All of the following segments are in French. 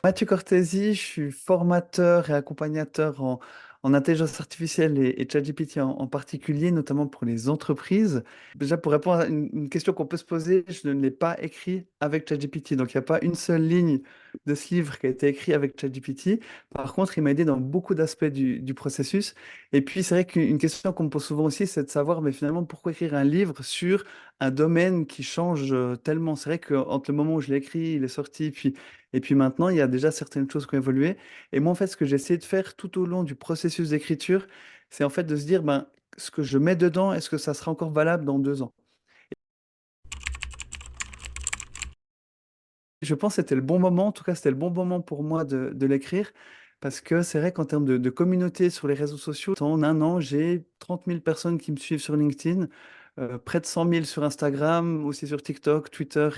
Mathieu Cortési, je suis formateur et accompagnateur en intelligence artificielle et ChatGPT en particulier, notamment pour les entreprises. Déjà, pour répondre à une question qu'on peut se poser, je ne l'ai pas écrit avec ChatGPT. Donc, il n'y a pas une seule ligne de ce livre qui a été écrit avec ChatGPT. Par contre, il m'a aidé dans beaucoup d'aspects du processus. Et puis, c'est vrai qu'une question qu'on me pose souvent aussi, c'est de savoir, mais finalement, pourquoi écrire un livre sur un domaine qui change tellement. C'est vrai qu'entre le moment où je l'ai écrit, il est sorti, et puis maintenant, il y a déjà certaines choses qui ont évolué. Et moi, en fait, ce que j'ai essayé de faire tout au long du processus d'écriture, c'est en fait de se dire, ben, ce que je mets dedans, est-ce que ça sera encore valable dans 2 ans? Je pense que c'était le bon moment, en tout cas, c'était le bon moment pour moi de l'écrire, parce que c'est vrai qu'en termes de communauté sur les réseaux sociaux, en un an, j'ai 30 000 personnes qui me suivent sur LinkedIn, près de 100 000 sur Instagram, aussi sur TikTok, Twitter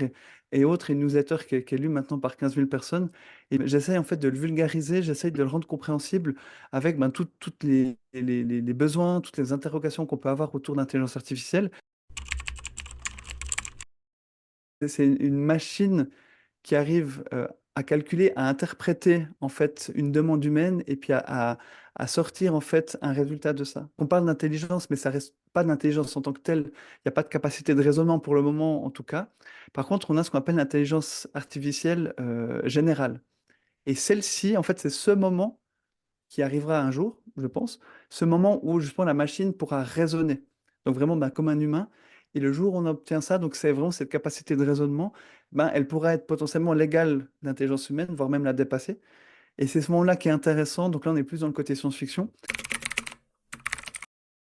et autres, et une newsletter qui est lue maintenant par 15 000 personnes. Et j'essaie en fait de le vulgariser, j'essaie de le rendre compréhensible avec ben, toutes les besoins, toutes les interrogations qu'on peut avoir autour d'intelligence artificielle. C'est une machine qui arrive à calculer, à interpréter en fait une demande humaine et puis à sortir en fait un résultat de ça. On parle d'intelligence, mais ça reste pas d'intelligence en tant que telle. Il n'y a pas de capacité de raisonnement pour le moment en tout cas. Par contre, on a ce qu'on appelle l'intelligence artificielle générale. Et celle-ci, en fait, c'est ce moment qui arrivera un jour, je pense, ce moment où justement la machine pourra raisonner. Donc vraiment ben, comme un humain. Et le jour où on obtient ça, donc c'est vraiment cette capacité de raisonnement, ben, elle pourra être potentiellement l'égale d'intelligence humaine, voire même la dépasser. Et c'est ce moment-là qui est intéressant. Donc là, on est plus dans le côté science-fiction.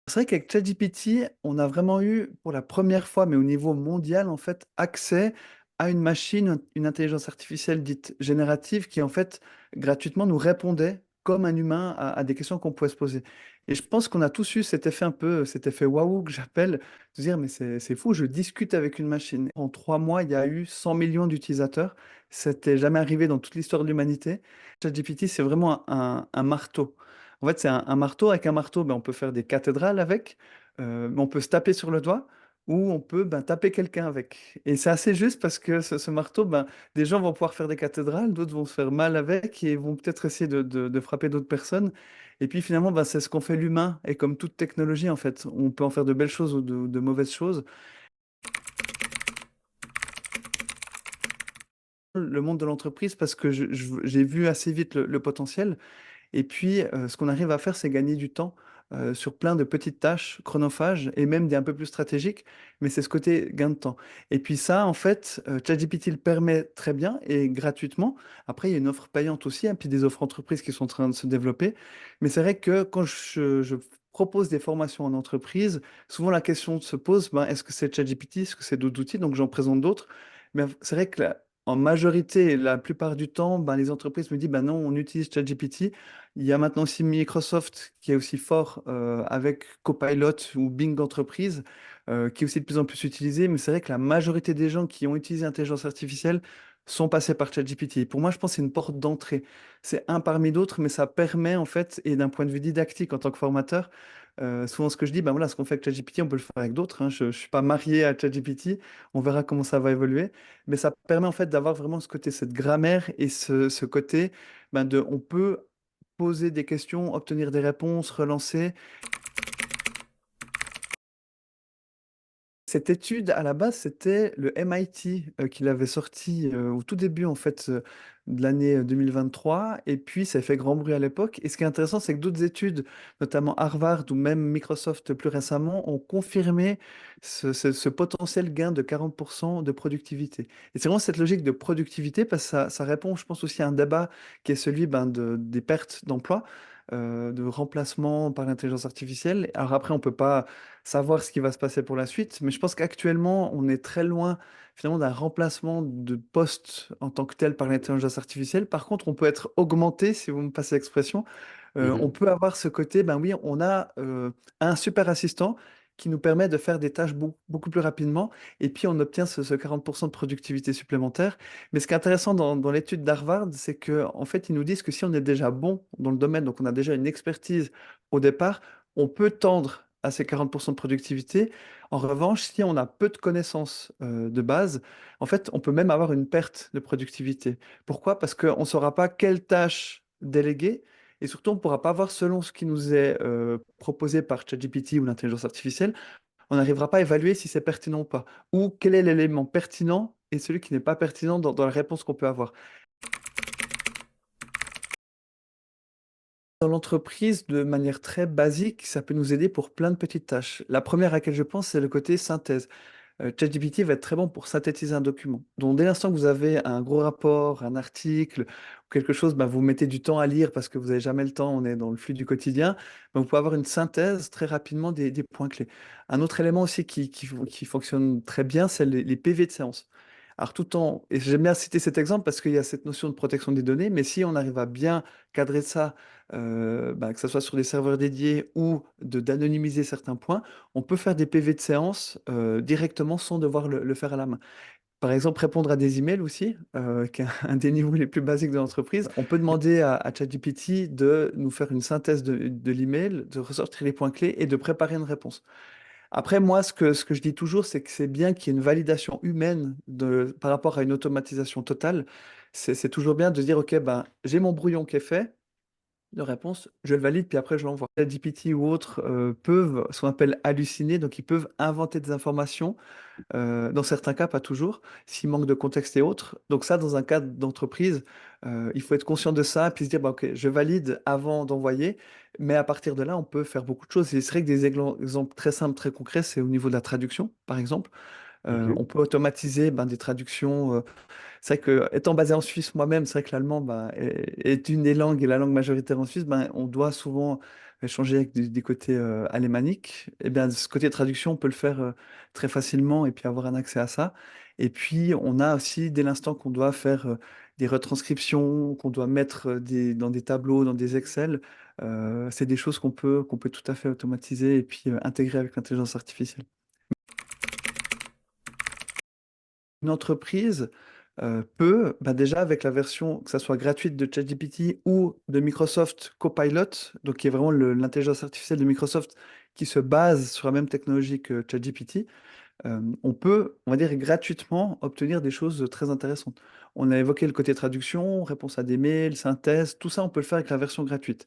C'est vrai qu'avec ChatGPT, on a vraiment eu pour la première fois, mais au niveau mondial, en fait, accès à une machine, une intelligence artificielle dite générative qui, en fait, gratuitement nous répondait comme un humain à des questions qu'on pouvait se poser. Et je pense qu'on a tous eu cet effet un peu, cet effet waouh que j'appelle, de se dire, mais c'est fou, je discute avec une machine. En 3 mois, il y a eu 100 millions d'utilisateurs. C'était jamais arrivé dans toute l'histoire de l'humanité. ChatGPT, c'est vraiment un marteau. En fait, c'est un marteau. Avec un marteau, ben, on peut faire des cathédrales avec, mais on peut se taper sur le doigt ou on peut ben, taper quelqu'un avec. Et c'est assez juste parce que ce marteau, ben, des gens vont pouvoir faire des cathédrales, d'autres vont se faire mal avec et vont peut-être essayer de frapper d'autres personnes. Et puis finalement, ben, c'est ce qu'on fait l'humain. Et comme toute technologie, en fait, on peut en faire de belles choses ou de mauvaises choses. Le monde de l'entreprise, parce que j'ai vu assez vite le potentiel. Et puis, ce qu'on arrive à faire, c'est gagner du temps sur plein de petites tâches chronophages et même des un peu plus stratégiques, mais c'est ce côté gain de temps. Et puis ça, en fait, ChatGPT le permet très bien et gratuitement. Après, il y a une offre payante aussi, hein, puis des offres entreprises qui sont en train de se développer. Mais c'est vrai que quand je propose des formations en entreprise, souvent la question se pose, ben, est-ce que c'est ChatGPT, est-ce que c'est d'autres outils? Donc j'en présente d'autres. Mais c'est vrai que en majorité, la plupart du temps, ben, les entreprises me disent, ben non, on utilise ChatGPT. Il y a maintenant aussi Microsoft qui est aussi fort avec Copilot ou Bing Entreprise, qui est aussi de plus en plus utilisé. Mais c'est vrai que la majorité des gens qui ont utilisé l'intelligence artificielle sont passés par ChatGPT. Et pour moi, je pense que c'est une porte d'entrée. C'est un parmi d'autres, mais ça permet en fait, et d'un point de vue didactique en tant que formateur, souvent ce que je dis, ben voilà, ce qu'on fait avec ChatGPT, on peut le faire avec d'autres, hein. Je ne suis pas marié à ChatGPT, on verra comment ça va évoluer. Mais ça permet en fait d'avoir vraiment ce côté, cette grammaire et ce côté, ben on peut poser des questions, obtenir des réponses, relancer. Cette étude, à la base, c'était le MIT qui l'avait sorti au tout début en fait de l'année 2023, et puis ça a fait grand bruit à l'époque. Et ce qui est intéressant, c'est que d'autres études, notamment Harvard ou même Microsoft plus récemment, ont confirmé ce potentiel gain de 40% de productivité. Et c'est vraiment cette logique de productivité parce que ça répond, je pense, aussi à un débat qui est celui ben, des pertes d'emploi. De remplacement par l'intelligence artificielle. Alors après, on peut pas savoir ce qui va se passer pour la suite. Mais je pense qu'actuellement, on est très loin finalement d'un remplacement de poste en tant que tel par l'intelligence artificielle. Par contre, on peut être augmenté, si vous me passez l'expression. On Mhm. peut avoir ce côté, ben oui, on a un super assistant qui nous permet de faire des tâches beaucoup plus rapidement, et puis on obtient ce 40% de productivité supplémentaire. Mais ce qui est intéressant dans l'étude d'Harvard, c'est qu'en fait, ils nous disent que si on est déjà bon dans le domaine, donc on a déjà une expertise au départ, on peut tendre à ces 40% de productivité. En revanche, si on a peu de connaissances de base, en fait, on peut même avoir une perte de productivité. Pourquoi? Parce qu'on ne saura pas quelle tâche déléguer et surtout, on ne pourra pas voir selon ce qui nous est proposé par ChatGPT ou l'intelligence artificielle, on n'arrivera pas à évaluer si c'est pertinent ou pas, ou quel est l'élément pertinent et celui qui n'est pas pertinent dans la réponse qu'on peut avoir. Dans l'entreprise, de manière très basique, ça peut nous aider pour plein de petites tâches. La première à laquelle je pense, c'est le côté synthèse. ChatGPT va être très bon pour synthétiser un document. Donc, dès l'instant que vous avez un gros rapport, un article ou quelque chose, bah, vous mettez du temps à lire parce que vous n'avez jamais le temps, on est dans le flux du quotidien, bah, vous pouvez avoir une synthèse très rapidement des points clés. Un autre élément aussi qui fonctionne très bien, c'est les PV de séance. Alors, tout en, et j'aime bien citer cet exemple parce qu'il y a cette notion de protection des données, mais si on arrive à bien cadrer ça, bah, que ce soit sur des serveurs dédiés ou d'anonymiser certains points, on peut faire des PV de séance directement sans devoir le faire à la main. Par exemple, répondre à des emails aussi, qui est un des niveaux les plus basiques de l'entreprise. On peut demander à ChatGPT de nous faire une synthèse de l'email, de ressortir les points clés et de préparer une réponse. Après, moi, ce que je dis toujours, c'est que c'est bien qu'il y ait une validation humaine par rapport à une automatisation totale. C'est toujours bien de dire, OK, ben, j'ai mon brouillon qui est fait de réponse, je le valide, puis après je l'envoie. ChatGPT ou autres peuvent, ce qu'on appelle halluciner, donc ils peuvent inventer des informations, dans certains cas, pas toujours, s'il manque de contexte et autres. Donc ça, dans un cadre d'entreprise, il faut être conscient de ça, puis se dire, bah, ok, je valide avant d'envoyer, mais à partir de là, on peut faire beaucoup de choses. Et c'est vrai que des exemples très simples, très concrets, c'est au niveau de la traduction, par exemple. On Mhm. peut automatiser ben, des traductions. C'est vrai que, étant basé en Suisse moi-même, c'est vrai que l'allemand ben, est une des langues et la langue majoritaire en Suisse, ben, on doit souvent échanger avec des côtés alémaniques. Et bien, ce côté traduction, on peut le faire très facilement et puis avoir un accès à ça. Et puis, on a aussi, dès l'instant qu'on doit faire des retranscriptions, qu'on doit mettre dans des tableaux, dans des Excel, c'est des choses qu'on peut tout à fait automatiser et puis intégrer avec l'intelligence artificielle. Une entreprise peut, bah, déjà avec la version, que ça soit gratuite de ChatGPT ou de Microsoft Copilot, donc qui est vraiment l'intelligence artificielle de Microsoft qui se base sur la même technologie que ChatGPT, on peut, on va dire, gratuitement obtenir des choses très intéressantes. On a évoqué le côté traduction, réponse à des mails, synthèse, tout ça, on peut le faire avec la version gratuite.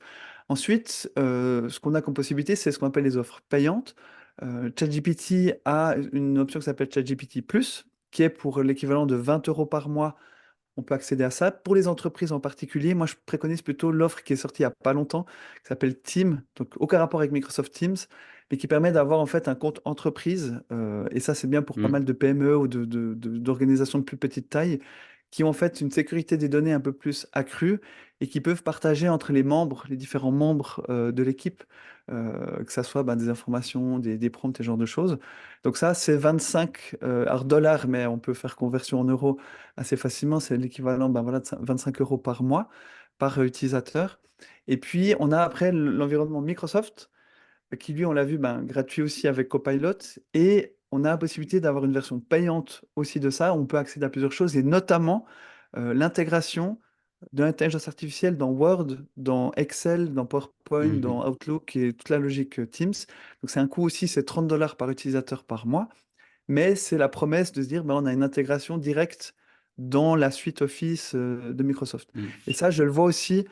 Ensuite, ce qu'on a comme possibilité, c'est ce qu'on appelle les offres payantes. ChatGPT a une option qui s'appelle ChatGPT Plus, qui est pour l'équivalent de 20 euros par mois. On peut accéder à ça. Pour les entreprises en particulier, moi, je préconise plutôt l'offre qui est sortie il n'y a pas longtemps, qui s'appelle Team, donc aucun rapport avec Microsoft Teams, mais qui permet d'avoir en fait un compte entreprise. Et ça, c'est bien pour pas Mhm. mal de PME ou d'organisations de plus petite taille, qui ont en fait une sécurité des données un peu plus accrue et qui peuvent partager entre les membres, les différents membres de l'équipe, que ça soit ben, des informations, des prompts et ce genre de choses. Donc ça, c'est 25 alors dollars, mais on peut faire conversion en euros assez facilement. C'est l'équivalent ben voilà, de 25 euros par mois, par utilisateur. Et puis, on a après l'environnement Microsoft, qui lui, on l'a vu, ben, gratuit aussi avec Copilot. Et on a la possibilité d'avoir une version payante aussi de ça. On peut accéder à plusieurs choses, et notamment l'intégration de l'intelligence artificielle dans Word, dans Excel, dans PowerPoint, Mhm. dans Outlook et toute la logique Teams. Donc c'est un coût aussi, c'est 30 dollars par utilisateur par mois, mais c'est la promesse de se dire, ben, on a une intégration directe dans la suite Office de Microsoft. Mhm. Et ça, je le vois aussi,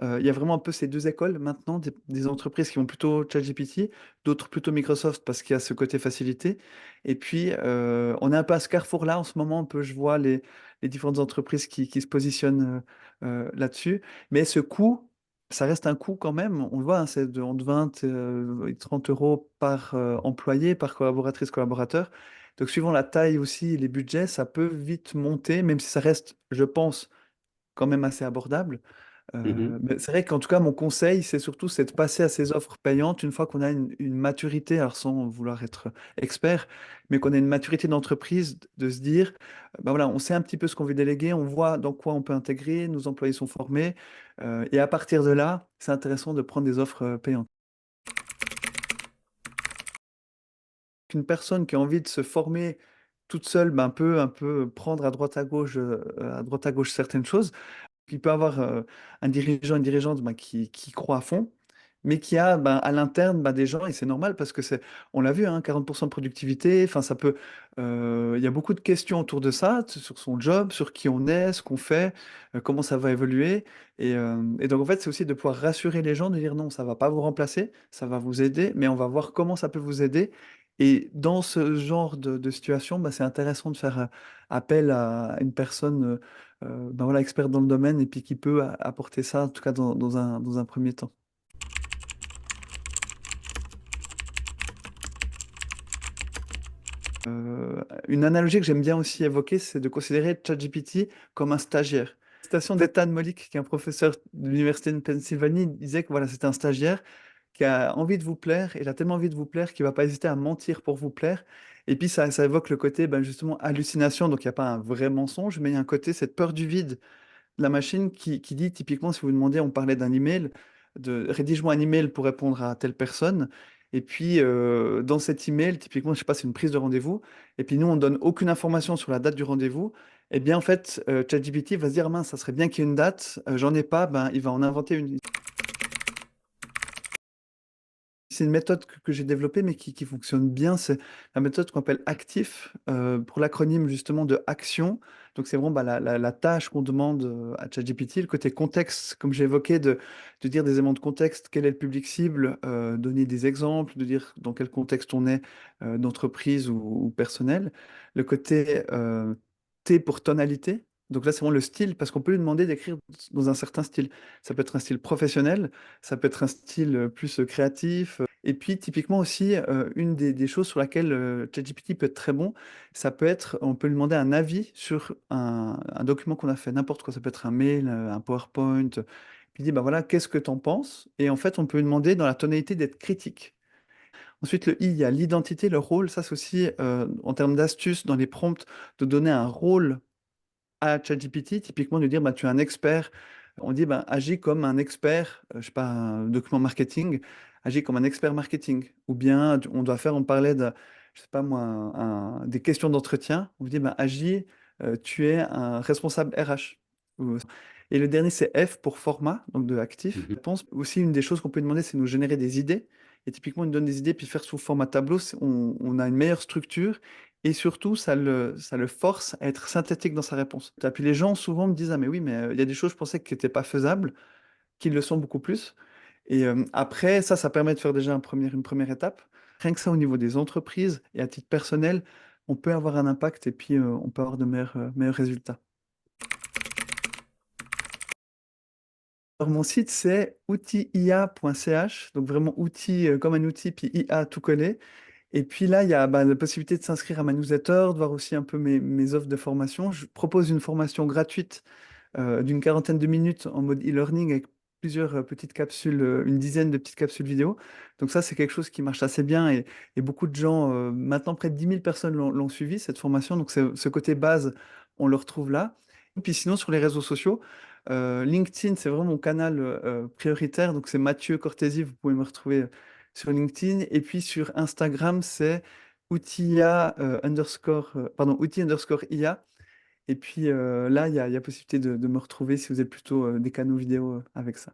il y a vraiment un peu ces deux écoles maintenant, des entreprises qui vont plutôt ChatGPT, d'autres plutôt Microsoft parce qu'il y a ce côté facilité. Et puis, on est un peu à ce carrefour-là en ce moment, un peu, je vois les différentes entreprises qui se positionnent là-dessus. Mais ce coût, ça reste un coût quand même, on le voit, hein, c'est entre 20 et 30 euros par employé, par collaboratrice, collaborateur. Donc, suivant la taille aussi, les budgets, ça peut vite monter, même si ça reste, je pense, quand même assez abordable. Mhm. Mais c'est vrai qu'en tout cas, mon conseil, c'est de passer à ces offres payantes une fois qu'on a une maturité, alors sans vouloir être expert, mais qu'on a une maturité d'entreprise, de se dire, ben voilà, on sait un petit peu ce qu'on veut déléguer, on voit dans quoi on peut intégrer, nos employés sont formés, et à partir de là, c'est intéressant de prendre des offres payantes. Qu'une personne qui a envie de se former toute seule, ben, peut un peu prendre à droite à gauche certaines choses. Il peut avoir un dirigeant, une dirigeante ben, qui croit à fond. mais qui a ben, à l'interne ben, des gens, et c'est normal parce que on l'a vu, hein, 40% de productivité, enfin ça peut, il y a beaucoup de questions autour de ça, sur son job, sur qui on est, ce qu'on fait, comment ça va évoluer, et donc en fait c'est aussi de pouvoir rassurer les gens, de dire non, ça va pas vous remplacer, ça va vous aider, mais on va voir comment ça peut vous aider. Et dans ce genre de situation, ben, c'est intéressant de faire appel à une personne ben voilà, experte dans le domaine et puis qui peut apporter ça, en tout cas dans un premier temps. Une analogie que j'aime bien aussi évoquer, c'est de considérer ChatGPT comme un stagiaire. Citation d'Ethan Mollick, qui est un professeur de l'université de Pennsylvanie, il disait que voilà, c'est un stagiaire qui a envie de vous plaire, et il a tellement envie de vous plaire qu'il va pas hésiter à mentir pour vous plaire. Et puis ça évoque le côté ben, justement hallucination, donc il n'y a pas un vrai mensonge, mais il y a un côté, cette peur du vide la machine qui dit typiquement, si vous demandez, on parlait d'un email, de rédige-moi un email pour répondre à telle personne. Et puis, dans cet email, typiquement, je sais pas, c'est une prise de rendez-vous. Et puis, nous, on donne aucune information sur la date du rendez-vous. Eh bien, en fait, ChatGPT va se dire, ah mince, ça serait bien qu'il y ait une date. J'en ai pas. Ben, il va en inventer une. C'est une méthode que j'ai développée, mais qui fonctionne bien. C'est la méthode qu'on appelle ACTIF, pour l'acronyme justement de action. Donc, c'est vraiment bah, la tâche qu'on demande à ChatGPT. Le côté contexte, comme j'ai évoqué, de dire des éléments de contexte, quel est le public cible, donner des exemples, de dire dans quel contexte on est, d'entreprise ou personnel. Le côté T pour tonalité. Donc là, c'est vraiment le style, parce qu'on peut lui demander d'écrire dans un certain style. Ça peut être un style professionnel, ça peut être un style plus créatif. Et puis, typiquement aussi, une des choses sur laquelle ChatGPT peut être très bon, ça peut être, on peut lui demander un avis sur un document qu'on a fait, n'importe quoi. Ça peut être un mail, un PowerPoint. Puis il dit, bah voilà, qu'est-ce que tu en penses? Et en fait, on peut lui demander dans la tonalité d'être critique. Ensuite, le I, il y a l'identité, le rôle. Ça, c'est aussi, en termes d'astuces, dans les prompts, de donner un rôle à ChatGPT, typiquement de dire bah, tu es un expert, on dit bah, agis comme un expert, je sais pas, un document marketing, agis comme un expert marketing. Ou bien on doit faire, on parlait de, je sais pas moi, des questions d'entretien, on vous dit bah, agis, tu es un responsable RH. Et le dernier, c'est F pour format, donc de actif. Mhm. Je pense aussi une des choses qu'on peut demander, c'est de nous générer des idées. Et typiquement, il nous donne des idées, puis faire sous format tableau, on a une meilleure structure. Et surtout, ça le force à être synthétique dans sa réponse. Et puis les gens souvent me disent, ah mais oui, mais il y a des choses, je pensais qui n'étaient pas faisables, qu'ils le sont beaucoup plus. Et après, ça permet de faire déjà une première étape. Rien que ça, au niveau des entreprises et à titre personnel, on peut avoir un impact et puis on peut avoir de meilleurs résultats. Alors, mon site, c'est outil.ia.ch, donc vraiment outil comme un outil, puis IA tout collé. Et puis là, il y a bah, la possibilité de s'inscrire à ma newsletter, de voir aussi un peu mes offres de formation. Je propose une formation gratuite d'une quarantaine de minutes en mode e-learning avec plusieurs petites capsules, une dizaine de petites capsules vidéo. Donc ça, c'est quelque chose qui marche assez bien et beaucoup de gens, maintenant près de 10 000 personnes l'ont suivi, cette formation. Donc ce côté base, on le retrouve là. Et puis sinon, sur les réseaux sociaux, LinkedIn, c'est vraiment mon canal prioritaire. Donc c'est Mathieu Cortési, vous pouvez me retrouver sur LinkedIn. Et puis sur Instagram, c'est outil underscore IA. Et puis là, il y a possibilité de me retrouver si vous êtes plutôt des canaux vidéo avec ça.